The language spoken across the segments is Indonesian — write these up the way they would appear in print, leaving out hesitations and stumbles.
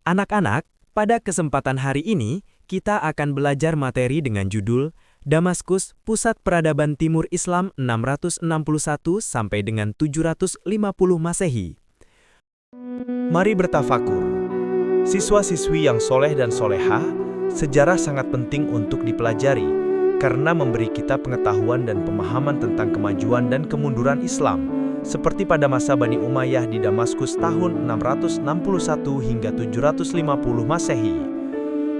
Anak-anak, pada kesempatan hari ini, kita akan belajar materi dengan judul Damaskus, Pusat Peradaban Timur Islam 661 sampai dengan 750 Masehi. Mari bertafakur. Siswa-siswi yang soleh dan soleha, sejarah sangat penting untuk dipelajari karena memberi kita pengetahuan dan pemahaman tentang kemajuan dan kemunduran Islam, seperti pada masa Bani Umayyah di Damaskus tahun 661 hingga 750 Masehi.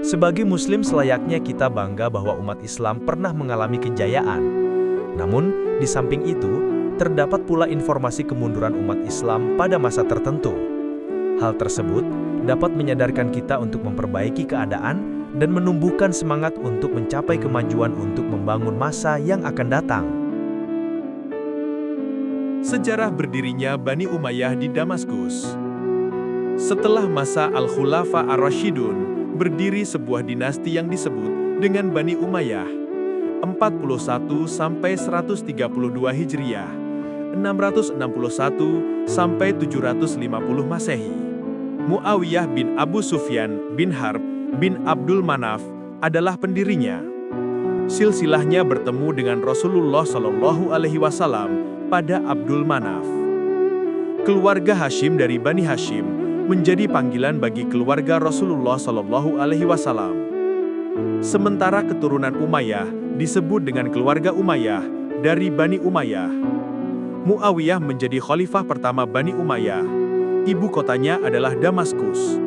Sebagai Muslim selayaknya kita bangga bahwa umat Islam pernah mengalami kejayaan. Namun, di samping itu, terdapat pula informasi kemunduran umat Islam pada masa tertentu. Hal tersebut dapat menyadarkan kita untuk memperbaiki keadaan dan menumbuhkan semangat untuk mencapai kemajuan untuk membangun masa yang akan datang. Sejarah berdirinya Bani Umayyah di Damaskus. Setelah masa Al-Khulafa Ar-Rasyidun, berdiri sebuah dinasti yang disebut dengan Bani Umayyah. 41 sampai 132 Hijriah, 661 sampai 750 Masehi. Muawiyah bin Abu Sufyan bin Harb bin Abdul Manaf adalah pendirinya. Silsilahnya bertemu dengan Rasulullah Shallallahu Alaihi Wasallam pada Abdul Manaf. Keluarga Hashim dari Bani Hashim menjadi panggilan bagi keluarga Rasulullah Shallallahu Alaihi Wasallam. Sementara keturunan Umayyah disebut dengan keluarga Umayyah dari Bani Umayyah. Muawiyah menjadi khalifah pertama Bani Umayyah. Ibu kotanya adalah Damaskus.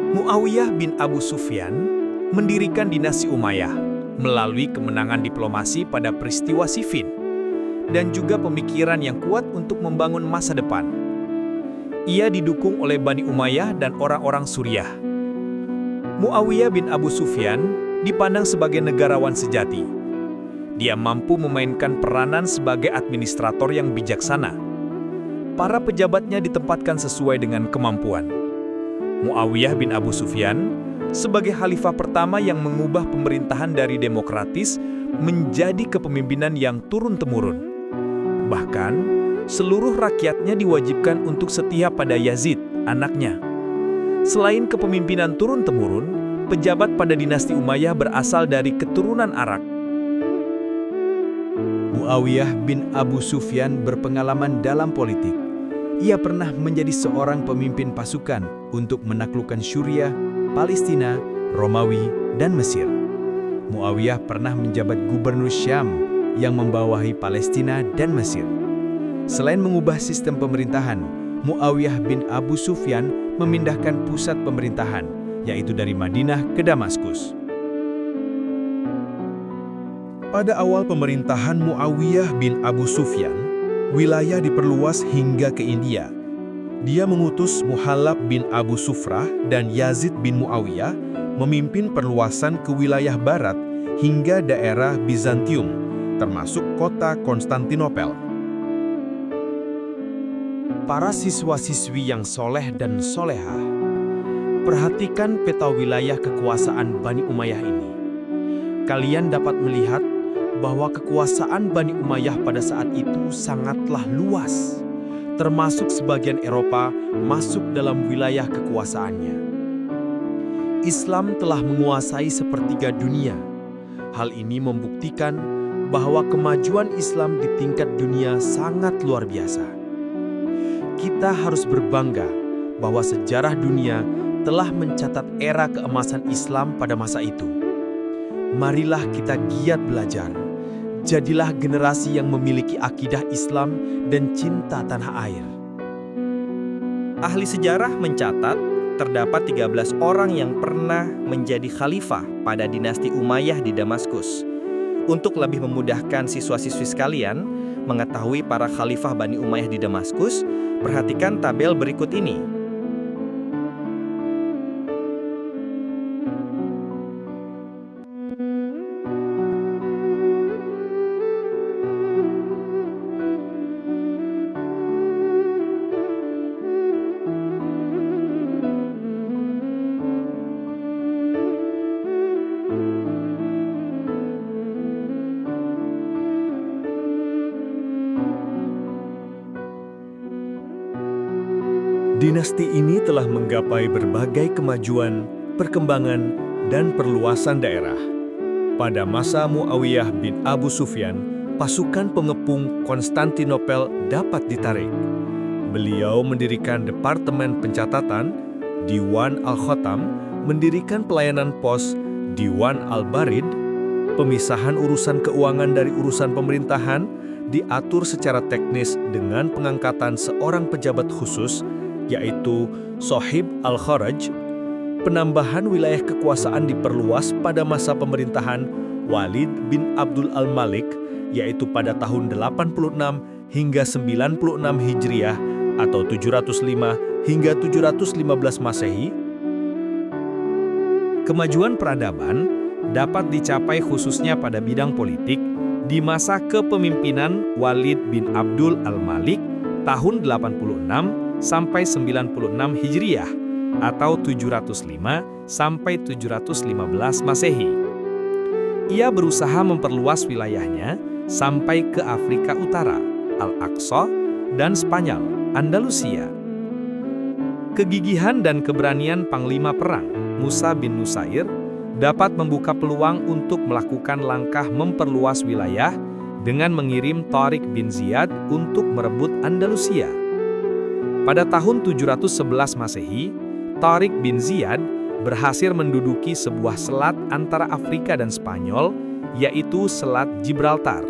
Muawiyah bin Abu Sufyan mendirikan dinasti Umayyah melalui kemenangan diplomasi pada peristiwa Siffin dan juga pemikiran yang kuat untuk membangun masa depan. Ia didukung oleh Bani Umayyah dan orang-orang Suriah. Muawiyah bin Abu Sufyan dipandang sebagai negarawan sejati. Dia mampu memainkan peranan sebagai administrator yang bijaksana. Para pejabatnya ditempatkan sesuai dengan kemampuan. Muawiyah bin Abu Sufyan sebagai khalifah pertama yang mengubah pemerintahan dari demokratis menjadi kepemimpinan yang turun-temurun. Bahkan, seluruh rakyatnya diwajibkan untuk setia pada Yazid, anaknya. Selain kepemimpinan turun-temurun, pejabat pada dinasti Umayyah berasal dari keturunan Arak. Muawiyah bin Abu Sufyan berpengalaman dalam politik. Ia pernah menjadi seorang pemimpin pasukan untuk menaklukkan Syria, Palestina, Romawi, dan Mesir. Muawiyah pernah menjabat gubernur Syam yang membawahi Palestina dan Mesir. Selain mengubah sistem pemerintahan, Muawiyah bin Abu Sufyan memindahkan pusat pemerintahan, yaitu dari Madinah ke Damaskus. Pada awal pemerintahan Muawiyah bin Abu Sufyan, wilayah diperluas hingga ke India. Dia mengutus Muhallab bin Abu Sufrah dan Yazid bin Muawiyah memimpin perluasan ke wilayah barat hingga daerah Bizantium, termasuk kota Konstantinopel. Para siswa-siswi yang soleh dan soleha, perhatikan peta wilayah kekuasaan Bani Umayyah ini. Kalian dapat melihat bahwa kekuasaan Bani Umayyah pada saat itu sangatlah luas, termasuk sebagian Eropa masuk dalam wilayah kekuasaannya. Islam telah menguasai sepertiga dunia. Hal ini membuktikan bahwa kemajuan Islam di tingkat dunia sangat luar biasa. Kita harus berbangga bahwa sejarah dunia telah mencatat era keemasan Islam pada masa itu. Marilah kita giat belajar. Jadilah generasi yang memiliki akidah Islam dan cinta tanah air. Ahli sejarah mencatat terdapat 13 orang yang pernah menjadi khalifah pada dinasti Umayyah di Damaskus. Untuk lebih memudahkan siswa-siswi sekalian mengetahui para khalifah Bani Umayyah di Damaskus, perhatikan tabel berikut ini. Dinasti ini telah menggapai berbagai kemajuan, perkembangan, dan perluasan daerah. Pada masa Muawiyah bin Abu Sufyan, pasukan pengepung Konstantinopel dapat ditarik. Beliau mendirikan Departemen Pencatatan, Diwan Al-Khotam, mendirikan pelayanan pos, Diwan Al-Barid, pemisahan urusan keuangan dari urusan pemerintahan, diatur secara teknis dengan pengangkatan seorang pejabat khusus, yaitu Sohib Al-Kharaj. Penambahan wilayah kekuasaan diperluas pada masa pemerintahan Walid bin Abdul Al-Malik, yaitu pada tahun 86 hingga 96 Hijriah atau 705 hingga 715 Masehi. Kemajuan peradaban dapat dicapai khususnya pada bidang politik di masa kepemimpinan Walid bin Abdul Al-Malik tahun 86 sampai 96 Hijriah atau 705 sampai 715 Masehi. Ia berusaha memperluas wilayahnya sampai ke Afrika Utara, Al-Aqsa, dan Spanyol, Andalusia. Kegigihan dan keberanian Panglima Perang, Musa bin Nusair, dapat membuka peluang untuk melakukan langkah memperluas wilayah dengan mengirim Tariq bin Ziyad untuk merebut Andalusia. Pada tahun 711 Masehi, Tariq bin Ziyad berhasil menduduki sebuah selat antara Afrika dan Spanyol, yaitu Selat Gibraltar,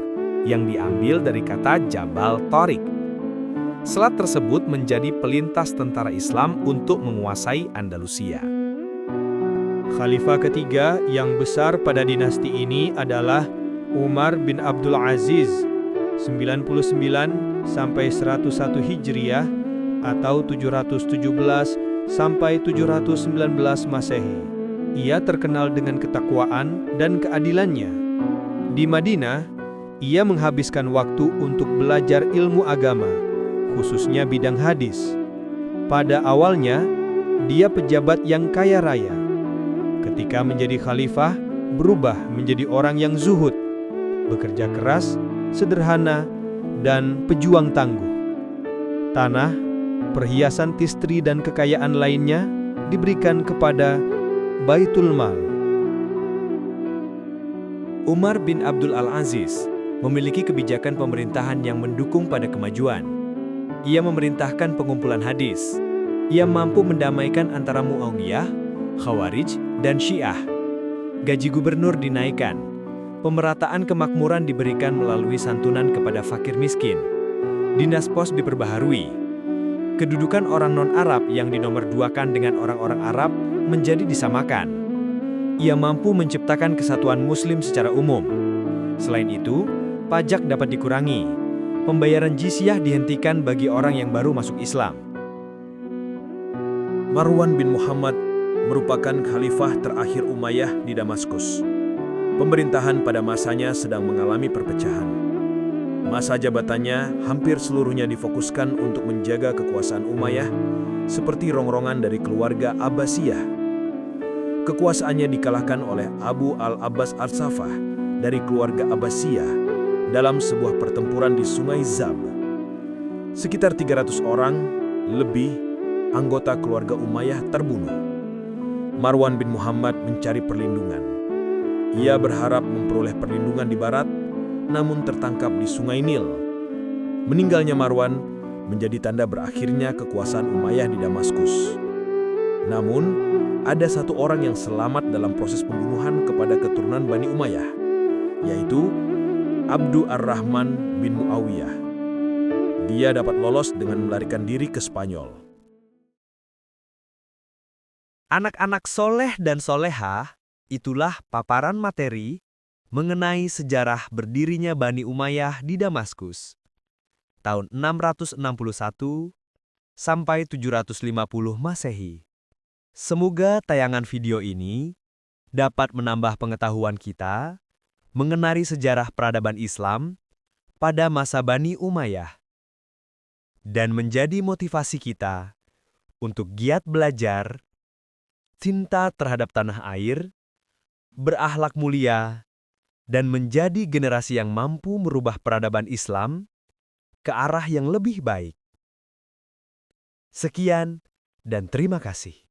yang diambil dari kata Jabal Tariq. Selat tersebut menjadi pelintas tentara Islam untuk menguasai Andalusia. Khalifah ketiga yang besar pada dinasti ini adalah Umar bin Abdul Aziz, 99 sampai 101 Hijriah atau 717 sampai 719 Masehi. Ia terkenal dengan ketakwaan dan keadilannya. Di Madinah, ia menghabiskan waktu untuk belajar ilmu agama, khususnya bidang hadis. Pada awalnya, dia pejabat yang kaya raya. Ketika menjadi khalifah, berubah menjadi orang yang zuhud, bekerja keras, sederhana, dan pejuang tangguh. Tanah, perhiasan istri dan kekayaan lainnya diberikan kepada Baitul Mal. Umar bin Abdul Al-Aziz memiliki kebijakan pemerintahan yang mendukung pada kemajuan. Ia memerintahkan pengumpulan hadis. Ia mampu mendamaikan antara Muawiyah, Khawarij, dan Syiah. Gaji gubernur dinaikkan. Pemerataan kemakmuran diberikan melalui santunan kepada fakir miskin. Dinas pos diperbaharui. Kedudukan orang non-Arab yang dinomorduakan dengan orang-orang Arab menjadi disamakan. Ia mampu menciptakan kesatuan Muslim secara umum. Selain itu, pajak dapat dikurangi. Pembayaran jizyah dihentikan bagi orang yang baru masuk Islam. Marwan bin Muhammad merupakan khalifah terakhir Umayyah di Damaskus. Pemerintahan pada masanya sedang mengalami perpecahan. Masa jabatannya hampir seluruhnya difokuskan untuk menjaga kekuasaan Umayyah, seperti rongrongan dari keluarga Abbasiyah. Kekuasaannya dikalahkan oleh Abu al-Abbas al-Safah dari keluarga Abbasiyah dalam sebuah pertempuran di Sungai Zab. Sekitar 300 orang lebih anggota keluarga Umayyah terbunuh. Marwan bin Muhammad mencari perlindungan. Ia berharap memperoleh perlindungan di barat, namun tertangkap di Sungai Nil. Meninggalnya Marwan menjadi tanda berakhirnya kekuasaan Umayyah di Damaskus. Namun, ada satu orang yang selamat dalam proses pembunuhan kepada keturunan Bani Umayyah, yaitu Abdu Ar-Rahman bin Muawiyah. Dia dapat lolos dengan melarikan diri ke Spanyol. Anak-anak soleh dan solehah, itulah paparan materi mengenai sejarah berdirinya Bani Umayyah di Damaskus. Tahun 661 sampai 750 Masehi. Semoga tayangan video ini dapat menambah pengetahuan kita mengenai sejarah peradaban Islam pada masa Bani Umayyah dan menjadi motivasi kita untuk giat belajar, cinta terhadap tanah air, berakhlak mulia, dan menjadi generasi yang mampu merubah peradaban Islam ke arah yang lebih baik. Sekian dan terima kasih.